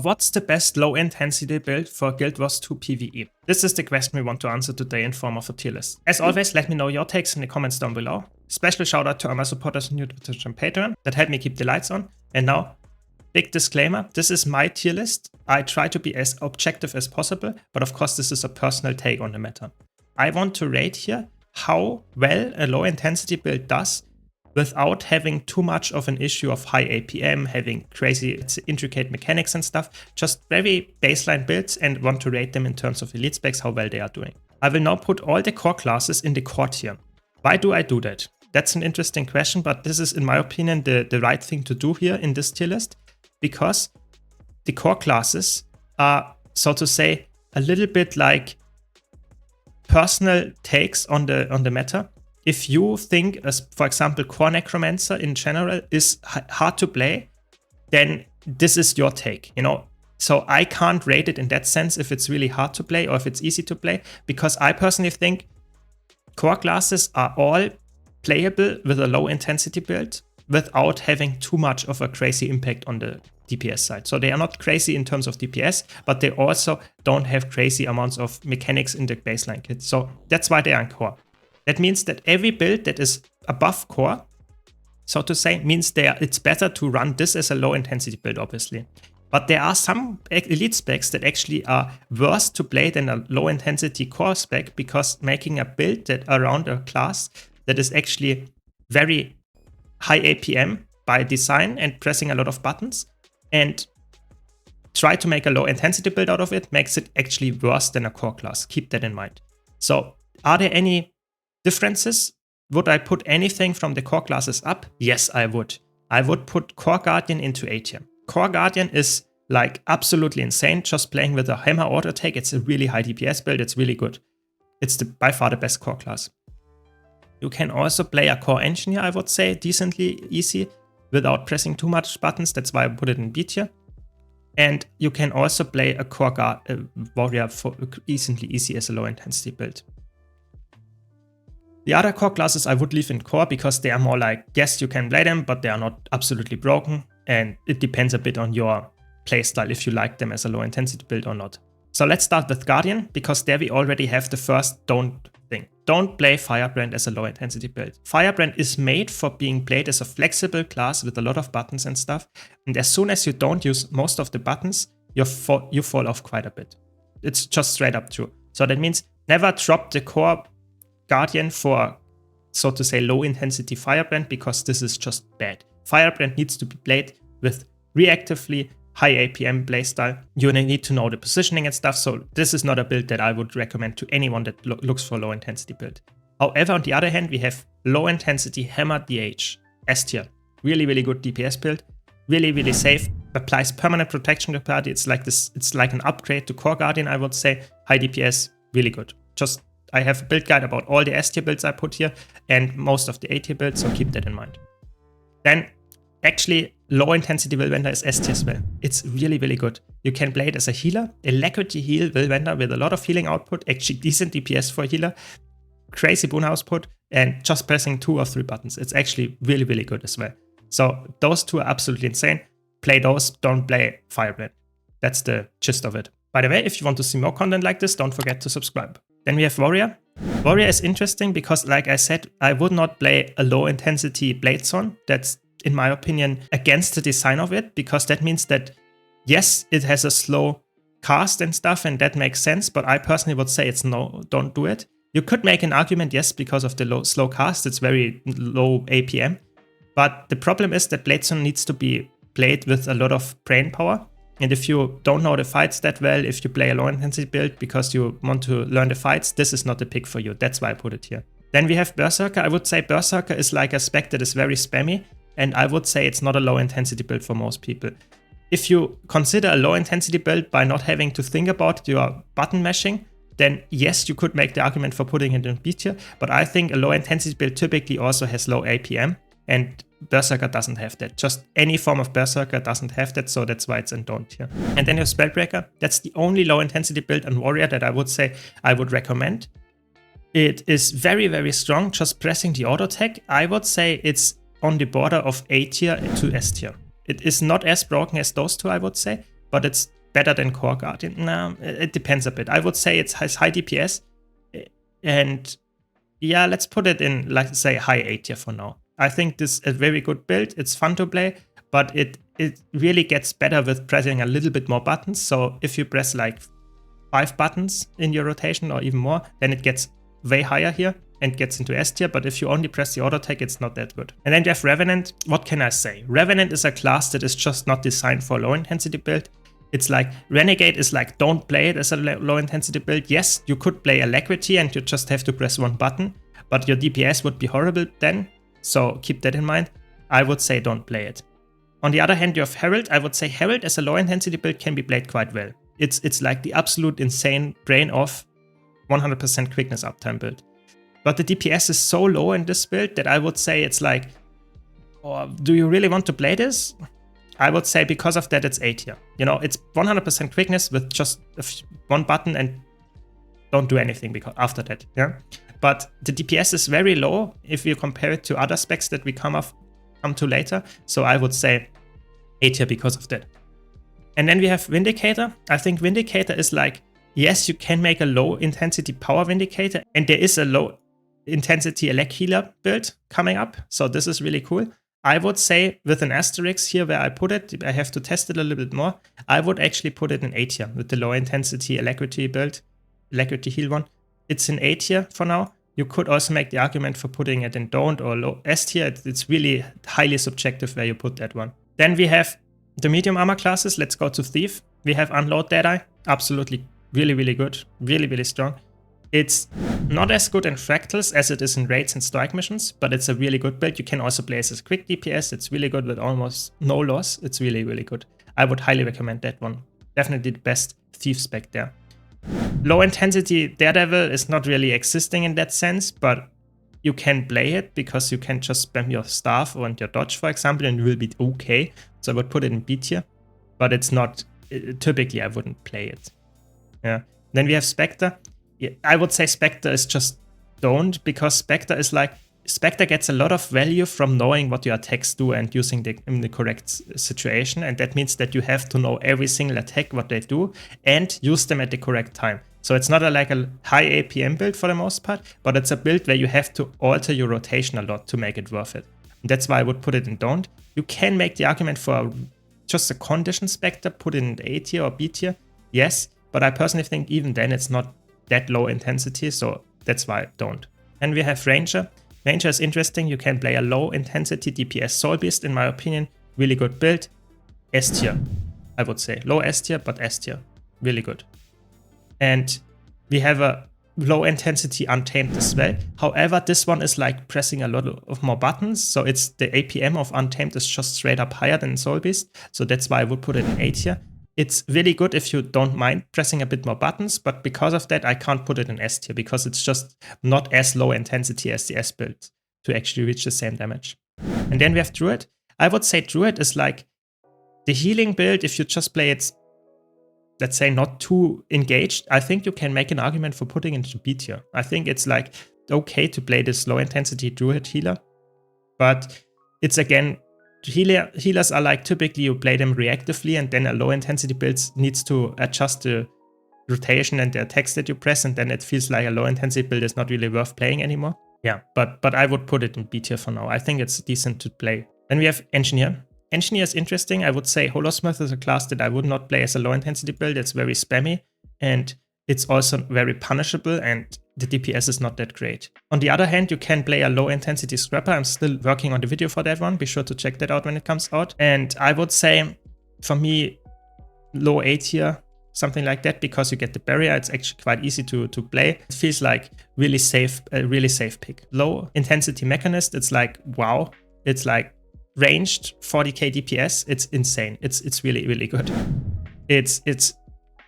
What's the best low intensity build for Guild Wars 2 PvE? This is the question we want to answer today in form of a tier list. As always, let me know your takes in the comments down below. Special shout out to all my supporters on YouTube and Patreon that help me keep the lights on. And now, big disclaimer, this is my tier list. I try to be as objective as possible, but of course this is a personal take on the matter. I want to rate here how well a low intensity build does without having too much of an issue of high APM, having crazy intricate mechanics and stuff, just very baseline builds, and want to rate them in terms of elite specs, how well they are doing. I will now put all the core classes in the core tier. Why do I do that? That's an interesting question, but this is, in my opinion, the right thing to do here in this tier list, because the core classes are, so to say, a little bit like personal takes on the meta. If you think, as for example, core Necromancer in general is hard to play, then this is your take, you know. So I can't rate it in that sense if it's really hard to play or if it's easy to play, because I personally think core classes are all playable with a low intensity build without having too much of a crazy impact on the DPS side. So they are not crazy in terms of DPS, but they also don't have crazy amounts of mechanics in the baseline kit. So that's why they are in core. That means that every build that is above core, so to say, means it's better to run this as a low intensity build, obviously. But there are some elite specs that actually are worse to play than a low intensity core spec, because making a build that around a class that is actually very high APM by design and pressing a lot of buttons and try to make a low intensity build out of it makes it actually worse than a core class. Keep that in mind. So are there any differences? Would I put anything from the core classes up? Yes, I would. I would put Core Guardian into A tier. Core Guardian is like absolutely insane. Just playing with a hammer auto attack, it's a really high DPS build. It's really good. It's by far the best core class. You can also play a core engineer, I would say, decently easy without pressing too much buttons. That's why I put it in B tier. And you can also play a core warrior for decently easy as a low intensity build. The other core classes I would leave in core because they are more like, yes, you can play them, but they are not absolutely broken. And it depends a bit on your playstyle if you like them as a low intensity build or not. So let's start with Guardian, because there we already have the first don't thing. Don't play Firebrand as a low intensity build. Firebrand is made for being played as a flexible class with a lot of buttons and stuff. And as soon as you don't use most of the buttons, you fall off quite a bit. It's just straight up true. So that means never drop the core Guardian for, so to say, low intensity Firebrand, because this is just bad. Firebrand needs to be played with reactively high APM playstyle. You need to know the positioning and stuff, so this is not a build that I would recommend to anyone that looks for low intensity build. However, on the other hand, we have low intensity Hammer DH, S tier. Really, really good DPS build. Really, really safe. Applies permanent protection to party. It's like this. It's like an upgrade to Core Guardian, I would say. High DPS, really good. I have a build guide about all the S tier builds I put here and most of the A tier builds, so keep that in mind. Then, actually, low intensity Willvender is S tier as well. It's really, really good. You can play it as a healer, alacrity heal Willvender with a lot of healing output, actually decent DPS for a healer, crazy boon output, and just pressing 2 or 3 buttons. It's actually really, really good as well. So those two are absolutely insane. Play those, don't play Fireblade. That's the gist of it. By the way, if you want to see more content like this, don't forget to subscribe. Then we have Warrior. Warrior is interesting because, like I said, I would not play a low intensity Bladezone. That's, in my opinion, against the design of it, because that means that, yes, it has a slow cast and stuff, and that makes sense, but I personally would say it's no, don't do it. You could make an argument, yes, because of the slow cast, it's very low APM, but the problem is that Bladezone needs to be played with a lot of brain power. And if you don't know the fights that well, if you play a low intensity build because you want to learn the fights, this is not the pick for you. That's why I put it here. Then we have Berserker. I would say Berserker is like a spec that is very spammy, and I would say it's not a low intensity build for most people. If you consider a low intensity build by not having to think about your button mashing, then yes, you could make the argument for putting it in B tier, but I think a low intensity build typically also has low APM, and Berserker doesn't have that. Just any form of Berserker doesn't have that, so that's why it's in don't tier. And then you have Spellbreaker. That's the only low intensity build on Warrior that I would say I would recommend. It is very, very strong, just pressing the auto attack. I would say it's on the border of A tier to S tier. It is not as broken as those two, I would say, but it's better than Core Guardian. No, it depends a bit. I would say it has high DPS, and yeah, let's put it in, like, say, high A tier for now. I think this is a very good build. It's fun to play, but it really gets better with pressing a little bit more buttons. So if you press like 5 buttons in your rotation or even more, then it gets way higher here and gets into S tier. But if you only press the auto attack, it's not that good. And then you have Revenant. What can I say? Revenant is a class that is just not designed for a low intensity build. It's like Renegade is like, don't play it as a low intensity build. Yes, you could play Alacrity and you just have to press 1 button, but your DPS would be horrible then. So keep that in mind. I would say don't play it. On the other hand, you have Herald. I would say Herald as a low intensity build can be played quite well. It's like the absolute insane brain off 100% quickness uptime build. But the DPS is so low in this build that I would say it's like, oh, do you really want to play this? I would say because of that, it's A tier. You know, it's 100% quickness with just 1 button and don't do anything because after that, yeah. But the DPS is very low if you compare it to other specs that we come to later. So I would say A tier because of that. And then we have Vindicator. I think Vindicator is like, yes, you can make a low intensity power Vindicator, and there is a low intensity elect healer build coming up. So this is really cool. I would say with an asterisk here where I put it, I have to test it a little bit more. I would actually put it in A tier with the low intensity Alacrity build, Alacrity heal one. It's in A tier for now. You could also make the argument for putting it in don't or low S tier. It's really highly subjective where you put that one. Then we have the medium armor classes. Let's go to Thief. We have Unload Deadeye. Absolutely really, really good. Really, really strong. It's not as good in Fractals as it is in raids and strike missions, but it's a really good build. You can also play as a quick DPS. It's really good with almost no loss. It's really, really good. I would highly recommend that one. Definitely the best Thief spec there. Low intensity Daredevil is not really existing in that sense, but you can play it because you can just spam your staff and your dodge, for example, and you will be okay. So I would put it in B tier, but it's not, typically I wouldn't play it. Yeah. Then we have Spectre. Yeah, I would say Spectre is just don't, because Spectre is like, Spectre gets a lot of value from knowing what your attacks do and using them in the correct situation. And that means that you have to know every single attack, what they do, and use them at the correct time. So it's not like a high APM build for the most part, but it's a build where you have to alter your rotation a lot to make it worth it. And that's why I would put it in don't. You can make the argument for just a condition Spectre, put it in A tier or B tier, yes, but I personally think even then it's not that low intensity, so that's why I don't. And we have Ranger. Ranger is interesting. You can play a low intensity DPS Soul Beast, in my opinion. Really good build. S tier, I would say. Low S tier, but S tier. Really good. And we have a low intensity Untamed as well. However, this one is like pressing a lot of more buttons. So it's the APM of Untamed is just straight up higher than Soul Beast. So that's why I would put it in A tier. It's really good if you don't mind pressing a bit more buttons, but because of that, I can't put it in S tier because it's just not as low intensity as the S build to actually reach the same damage. And then we have Druid. I would say Druid is like the healing build. If you just play it, let's say, not too engaged, I think you can make an argument for putting it into B tier. I think it's like okay to play this low intensity Druid healer, but it's again, healers are like typically you play them reactively, and then a low intensity build needs to adjust the rotation and the attacks that you press, and then it feels like a low intensity build is not really worth playing anymore. Yeah, but I would put it in B tier for now. I think it's decent to play. Then we have Engineer. Engineer is interesting. I would say Holosmith is a class that I would not play as a low intensity build. It's very spammy and it's also very punishable, and the DPS is not that great. On the other hand, you can play a low intensity Scrapper. I'm still working on the video for that one. Be sure to check that out when it comes out. And I would say for me, low A tier, something like that, because you get the barrier. It's actually quite easy to play. It feels like really safe, a really safe pick. Low intensity Mechanist, it's like, wow. It's like ranged 40k DPS. It's insane. It's really, really good. It's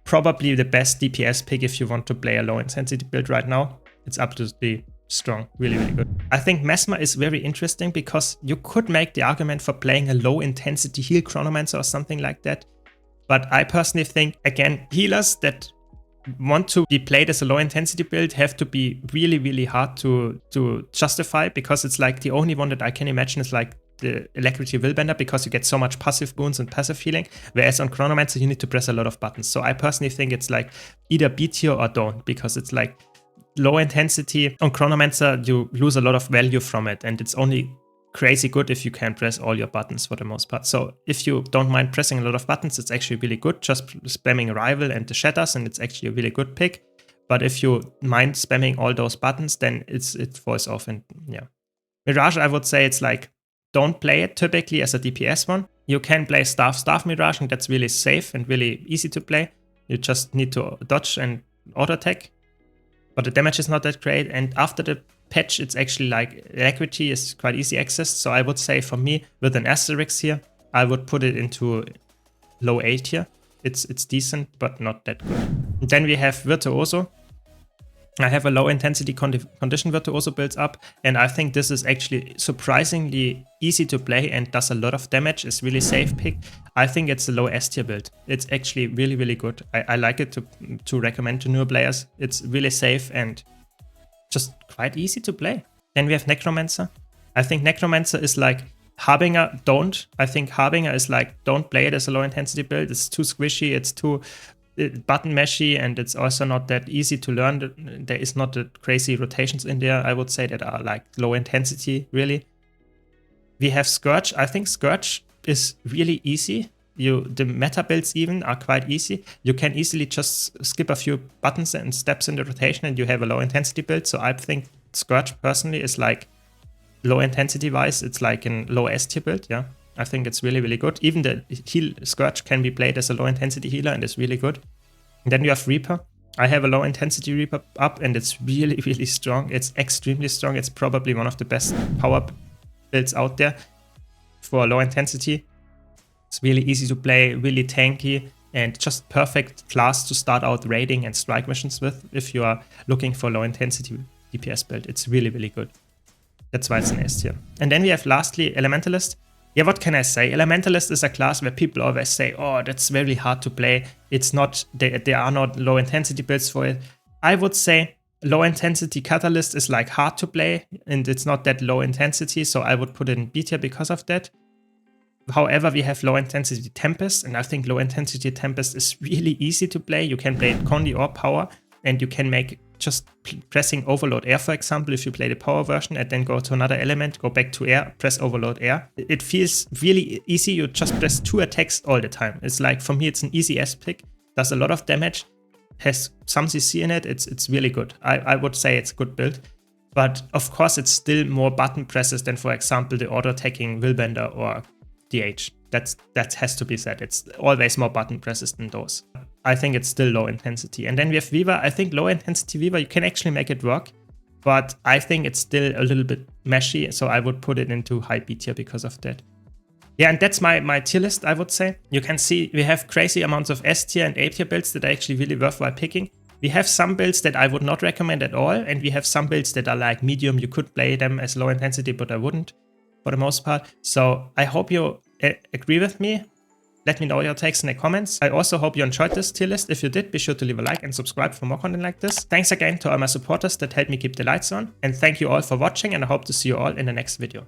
probably the best DPS pick if you want to play a low intensity build right now. It's absolutely strong, really, really good. I think Mesmer is very interesting because you could make the argument for playing a low intensity heal Chronomancer or something like that. But I personally think, again, healers that want to be played as a low intensity build have to be really, really hard to justify, because it's like the only one that I can imagine is like the Alacrity Willbender because you get so much passive boons and passive healing, whereas on Chronomancer you need to press a lot of buttons. So I personally think it's like either B tier or don't, because it's like low intensity. On Chronomancer you lose a lot of value from it, and it's only crazy good if you can press all your buttons for the most part. So if you don't mind pressing a lot of buttons, it's actually really good, just spamming Rival and the Shatters, and it's actually a really good pick. But if you mind spamming all those buttons, then it falls off. And yeah, Mirage, I would say it's like, don't play it typically as a DPS one. You can play Staff Mirage, and that's really safe and really easy to play. You just need to dodge and auto attack, but the damage is not that great. And after the patch, it's actually like Alacrity is quite easy access. So I would say for me, with an asterisk here, I would put it into low A tier. It's decent, but not that good. And then we have Virtuoso. I have a low intensity condition Virtuoso builds up, and I think this is actually surprisingly easy to play and does a lot of damage. It's really safe pick. I think it's a low S tier build. It's actually really, really good. I like it to recommend to newer players. It's really safe and just quite easy to play. Then we have Necromancer. I think Necromancer is like Harbinger, don't. I think Harbinger is like, don't play it as a low intensity build. It's too squishy, it's too button meshy, and it's also not that easy to learn. There is not the crazy rotations in there, I would say, that are like low intensity, really. We have Scourge. I think Scourge is really easy. The meta builds even are quite easy. You can easily just skip a few buttons and steps in the rotation and you have a low intensity build. So I think Scourge personally is like, low intensity wise, it's like a low S tier build, yeah. I think it's really, really good. Even the heal Scourge can be played as a low intensity healer and it's really good. And then you have Reaper. I have a low intensity Reaper up and it's really, really strong. It's extremely strong. It's probably one of the best power builds out there for low intensity. It's really easy to play, really tanky, and just perfect class to start out raiding and strike missions with if you are looking for low intensity DPS build. It's really, really good. That's why it's an S tier. And then we have lastly Elementalist. Yeah, what can I say? Elementalist is a class where people always say, oh, that's very hard to play. It's not, there are not low intensity builds for it. I would say low intensity Catalyst is like hard to play and it's not that low intensity. So I would put it in B tier because of that. However, we have low intensity Tempest, and I think low intensity Tempest is really easy to play. You can play it Condi or Power, and you can make just pressing Overload Air, for example, if you play the Power version and then go to another element, go back to Air, press Overload Air. It feels really easy. You just press 2 attacks all the time. It's like, for me, it's an easy S pick, does a lot of damage, has some CC in it. It's really good. I would say it's a good build. But of course, it's still more button presses than, for example, the auto-attacking Willbender or DH. That has to be said. It's always more button presses than those. I think it's still low intensity. And then we have Weaver. I think low intensity Weaver, you can actually make it work, but I think it's still a little bit meshy, so I would put it into high B tier because of that. Yeah, and that's my tier list, I would say. You can see we have crazy amounts of S tier and A tier builds that are actually really worthwhile picking. We have some builds that I would not recommend at all, and we have some builds that are like medium. You could play them as low intensity, but I wouldn't for the most part. So I hope you agree with me. Let me know your takes in the comments. I also hope you enjoyed this tier list. If you did, be sure to leave a like and subscribe for more content like this. Thanks again to all my supporters that help me keep the lights on. And thank you all for watching, and I hope to see you all in the next video.